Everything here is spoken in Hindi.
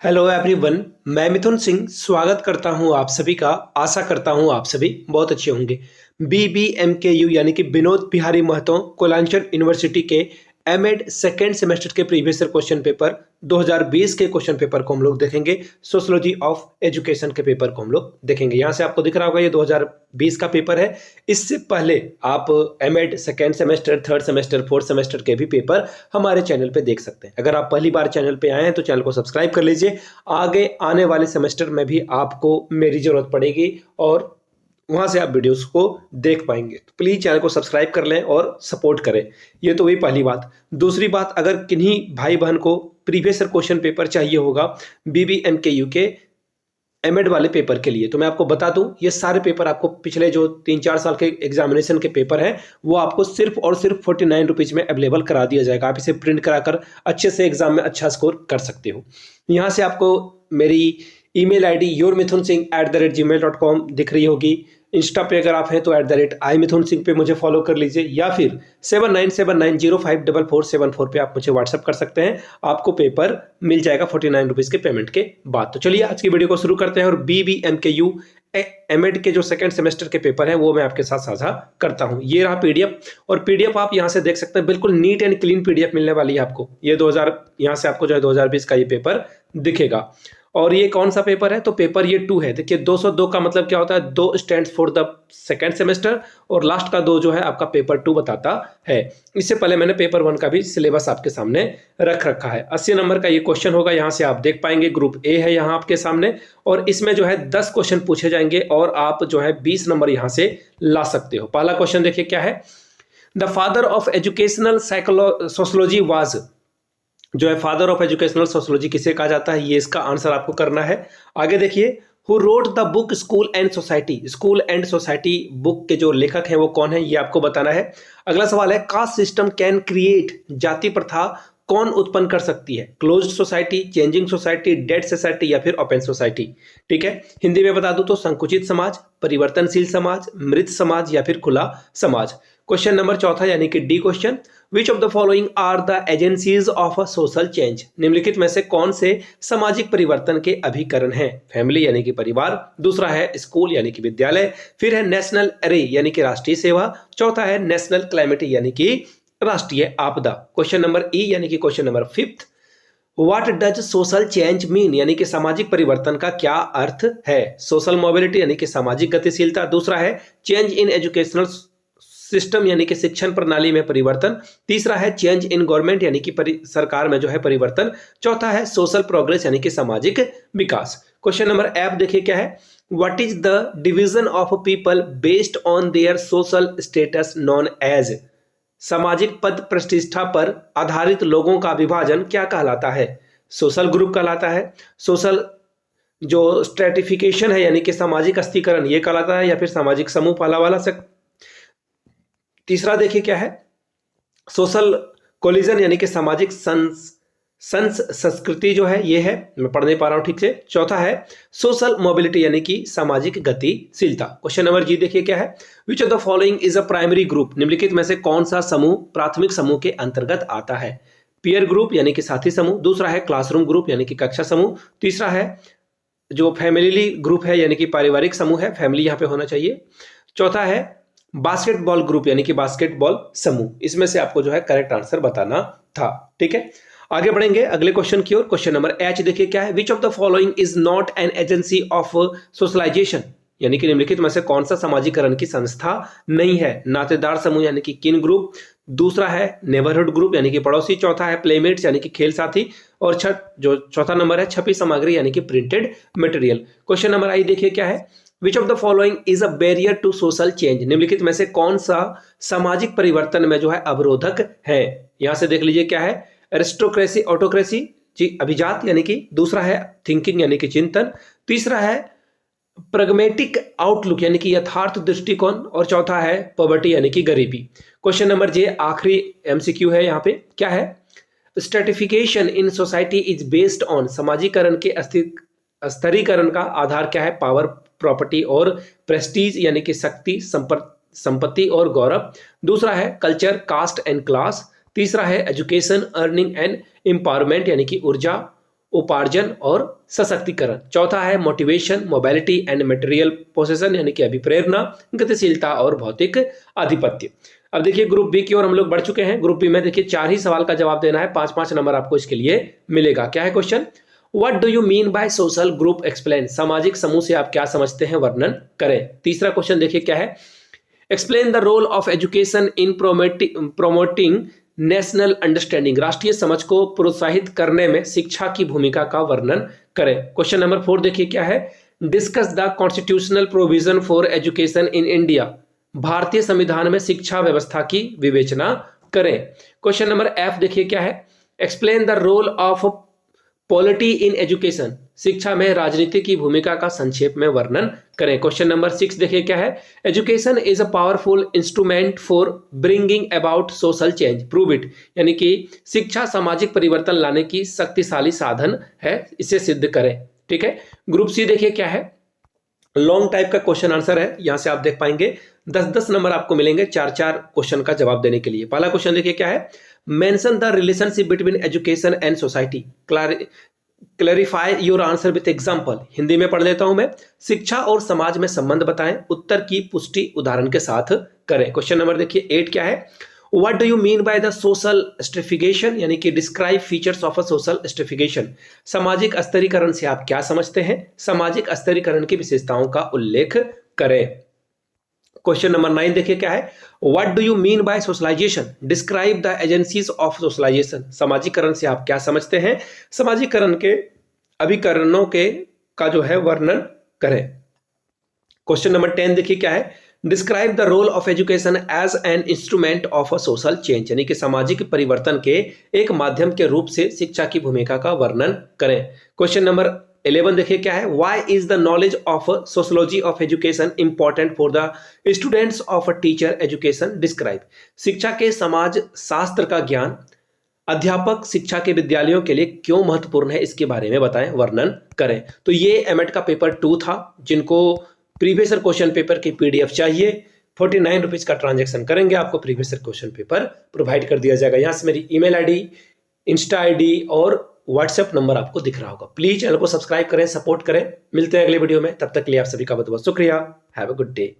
Hello everyone. मैं मिथुन सिंह स्वागत करता हूं आप सभी का। आशा करता हूं आप सभी बहुत अच्छे होंगे। BBMKU यानी कि विनोद बिहारी महतो कोलांचल यूनिवर्सिटी के एमएड सेकेंड सेमेस्टर के प्रीवियस ईयर क्वेश्चन पेपर 2020 के क्वेश्चन पेपर को हम लोग देखेंगे। सोशियोलॉजी ऑफ एजुकेशन के पेपर को हम लोग देखेंगे। यहाँ से आपको दिख रहा होगा ये 2020 का पेपर है। इससे पहले आप MEd second semester, third semester, fourth semester के भी पेपर हमारे चैनल पे देख सकते हैं। अगर आप पहली बार चैनल पे आए हैं तो चैनल को सब्सक्राइब कर लीजिए। आगे आने वाले सेमेस्टर में भी आपको मेरी जरूरत पड़ेगी और वहां से आप वीडियोस को देख पाएंगे। तो प्लीज चैनल को सब्सक्राइब कर लें और सपोर्ट करें। ये तो हुई पहली बात। दूसरी बात, अगर किन्हीं भाई बहन को प्रीवियस ईयर क्वेश्चन पेपर चाहिए होगा BBMKU के एमएड वाले पेपर के लिए, तो मैं आपको बता दूं ये सारे पेपर आपको पिछले जो 3-4 साल के एग्जामिनेशन के पेपर हैं वो आपको सिर्फ और सिर्फ 49 रुपीज में अवेलेबल करा दिया जाएगा। आप इसे प्रिंट कराकर अच्छे से एग्जाम में अच्छा स्कोर कर सकते हो। यहाँ से आपको मेरी ईमेल आईडी yourmithunsinh@gmail.com दिख रही होगी। इंस्टा पे अगर आप हैं तो @iMithunSingh पे मुझे फॉलो कर लीजिए, या फिर 7979054474 पे आप मुझे व्हाट्सअप कर सकते हैं। आपको पेपर मिल जाएगा 49 रुपीज के पेमेंट के बाद। तो चलिए आज की वीडियो को शुरू करते हैं और BBMKU एमएड के जो सेकंड सेमेस्टर के पेपर हैं वो मैं आपके साथ साझा करता हूं। ये रहा पीडीएफ, और पीडीएफ आप यहां से देख सकते हैं। बिल्कुल नीट एंड क्लीन पीडीएफ मिलने वाली है आपको। ये 2000 यहां से आपको जो है 2020 का ये पेपर दिखेगा। और ये कौन सा पेपर है? तो पेपर ये 2 है। देखिए 202 का मतलब क्या होता है? 2 stands for the second semester, और लास्ट का 2 जो है आपका पेपर 2 बताता है। इससे पहले मैंने पेपर 1 का भी सिलेबस आपके सामने रख रखा है। 80 नंबर का ये क्वेश्चन होगा। यहाँ से आप देख पाएंगे ग्रुप ए है यहाँ आपके सामने, और इसमें जो है 10 क्वेश्चन पूछे जाएंगे और आप जो है 20 नंबर यहाँ से ला सकते हो। पहला क्वेश्चन देखिए क्या है। The father of educational sociology was, जो है फादर ऑफ एजुकेशनल सोशियोलॉजी किसे कहा जाता है, ये इसका आंसर आपको करना है। आगे देखिए, who wrote the book school and society. School and society book के जो लेखक हैं वो कौन है, ये आपको बताना है। अगला सवाल है, कास्ट सिस्टम कैन क्रिएट, जाति प्रथा कौन उत्पन्न कर सकती है? Closed society, changing society, dead society या फिर ओपन सोसाइटी। ठीक है, हिंदी में बता दूं तो संकुचित समाज, परिवर्तनशील समाज, मृत समाज या फिर खुला समाज। क्वेश्चन नंबर 4 यानी कि D question, which of the following are the agencies of a social change. निम्नलिखित में से कौन से सामाजिक परिवर्तन के अभिकरण हैं? फैमिली यानी कि परिवार, दूसरा है स्कूल यानी कि विद्यालय, फिर है नेशनल अरे यानी कि राष्ट्रीय सेवा, चौथा है नेशनल क्लाइमेटी यानी कि राष्ट्रीय आपदा। क्वेश्चन नंबर ई यानी कि question number 5, what does social change mean, यानी कि सामाजिक परिवर्तन का क्या अर्थ है? सोशल मोबिलिटी यानी कि सामाजिक गतिशीलता, दूसरा है चेंज इन एजुकेशनल सिस्टम यानी कि शिक्षण प्रणाली में परिवर्तन, तीसरा है चेंज इन गवर्नमेंट यानी कि सरकार में जो है परिवर्तन, चौथा है सोशल प्रोग्रेस यानी कि सामाजिक विकास। क्वेश्चन नंबर एफ देखिए क्या है, what is the division of people based on their social status known as. सामाजिक पद प्रतिष्ठा पर आधारित लोगों का विभाजन क्या कहलाता है? सोशल ग्रुप कहलाता है। सोशल जो स्ट्रेटिफिकेशन है यानी कि सामाजिक अस्थिकरण ये कहलाता है, या फिर सामाजिक समूह पहला वाला से। तीसरा देखिए क्या है, सोशल कोलिजन यानी कि सामाजिक संस्कृति जो है ये है, मैं पढ़ नहीं पा रहा हूं ठीक से। चौथा है सोशल मोबिलिटी यानी कि सामाजिक गतिशीलता। क्वेश्चन नंबर जी देखिए क्या है, which of the following is a primary group. निम्नलिखित में से कौन सा समूह प्राथमिक समूह के अंतर्गत आता है? पीयर ग्रुप यानी कि साथी समूह, दूसरा है क्लासरूम ग्रुप यानी कि कक्षा समूह, तीसरा है जो फैमिली ग्रुप है यानी कि पारिवारिक समूह है, फैमिली यहाँ पे होना चाहिए, चौथा है बास्केटबॉल ग्रुप यानी कि बास्केटबॉल समूह। इसमें से आपको जो है करेक्ट आंसर बताना था। ठीक है, आगे बढ़ेंगे अगले क्वेश्चन की ओर। क्वेश्चन नंबर एच देखिए क्या है, which of the following is not an agency of socialization, यानी कि निम्नलिखित में से कौन सा समाजीकरण की संस्था नहीं है? नातेदार समूह यानी कि किन ग्रुप, दूसरा है नेबरहुड ग्रुप यानी कि पड़ोसी, चौथा है प्लेमेट्स यानी कि खेल साथी, और जो चौथा नंबर है छपी सामग्री यानी कि printed material. Question number I देखिए क्या है, which of the following is a barrier to social change. निम्नलिखित में से कौन सा सामाजिक परिवर्तन में जो है अवरोधक है? यहां से देख लीजिए क्या है, एरिस्टोक्रेसी ऑटोक्रेसी जी अभिजात यानी कि, दूसरा है थिंकिंग यानी कि चिंतन, तीसरा है प्रगमेटिक आउटलुक यानी कि यथार्थ दृष्टिकोण, और चौथा है पॉवर्टी यानी कि गरीबी। क्वेश्चन नंबर जे आखिरी एमसीक्यू है यहाँ पे क्या है, stratification in society is based on. समाजीकरण के स्तरीकरण का आधार क्या है? पावर, प्रॉपर्टी और प्रेस्टीज यानी कि शक्ति, संपत्ति और गौरव, दूसरा है कल्चर, कास्ट एंड क्लास, तीसरा है एजुकेशन, अर्निंग एंड एम्पावरमेंट यानी कि ऊर्जा, उपार्जन और सशक्तिकरण। चौथा है motivation, mobility and material possession यानी कि अभिप्रेरणा, गतिशीलता और भौतिक आधिपत्य। अब देखिए ग्रुप बी की ओर हम लोग बढ़ चुके हैं। ग्रुप बी में देखिए 4 ही सवाल का जवाब देना है, 5-5 नंबर आपको इसके लिए मिलेगा। क्या है question? What do you mean by social group? Explain. सामाजिक समूह से आप क्या समझते हैं, वर्णन करें। तीसरा क्वेश्चन देखिए क्या है? Explain the role of education in promoting national understanding. राष्ट्रीय समझ को प्रोत्साहित करने में शिक्षा की भूमिका का वर्णन करें। क्वेश्चन नंबर 4 देखिए क्या है? Discuss the constitutional provision for education in India. भारतीय संविधान में शिक्षा व्यवस्था की विवेचना करें। क्वेश्चन नंबर एफ देखिए क्या है? Explain the role of polity in education. शिक्षा में राजनीति की भूमिका का संक्षेप में वर्णन करें। क्वेश्चन नंबर 6 देखिए क्या है? Education is a powerful instrument for bringing about social change, prove it. यानी कि शिक्षा सामाजिक परिवर्तन लाने की शक्तिशाली साधन है, इसे सिद्ध करें। ठीक है। ग्रुप सी देखिए क्या है? लॉन्ग टाइप का क्वेश्चन आंसर है, यहां से आप देख पाएंगे 10-10 नंबर आपको मिलेंगे 4-4 क्वेश्चन का जवाब देने के लिए। पहला क्वेश्चन देखिए क्या है? Mention the relationship between education and society, clarify your answer with example. Hindi में पढ़ लेता हूं मैं। शिक्षा और समाज में संबंध बताएं, उत्तर की पुष्टि उदाहरण के साथ करें। क्वेश्चन नंबर देखिए 8 क्या है? What do you mean by the social stratification, यानी कि describe features of a social stratification. सामाजिक स्तरीकरण से आप क्या समझते हैं? सामाजिक स्तरीकरण की विशेषताओं का उल्लेख करें। क्वेश्चन नंबर 9 देखिए क्या है? What do you mean by socialisation, describe the agencies of socialisation. सामाजिकरण से आप क्या समझते हैं? सामाजिकरण के अभिकरणों के का जो है वर्णन करें। क्वेश्चन नंबर 10 देखिए क्या है? Describe the role of education as an instrument of a social change, यानी कि सामाजिक परिवर्तन के एक माध्यम के रूप से शिक्षा की भूमिका का वर्णन करें। क्वेश्चन नंबर 11 देखिए क्या है? Why is the knowledge of sociology of education important for the students of a teacher education, describe. शिक्षा के समाज शास्त्र का ज्ञान अध्यापक शिक्षा के विद्यालयों के लिए क्यों महत्वपूर्ण है, इसके बारे में बताएं, वर्णन करें। तो ये एमएड का पेपर 2 था। जिनको प्रीवियस ईयर क्वेश्चन पेपर की पीडीएफ चाहिए, 49 रुपीज का ट्रांजैक्शन करेंगे, आपको previous year question paper provide कर दिया जाएगा। यहां से मेरी ईमेल आईडी, इंस्टा आईडी और व्हाट्सएप नंबर आपको दिख रहा होगा। प्लीज चैनल को सब्सक्राइब करें, सपोर्ट करें। मिलते हैं अगले वीडियो में, तब तक के लिए आप सभी का बहुत बहुत शुक्रिया। Have a good day.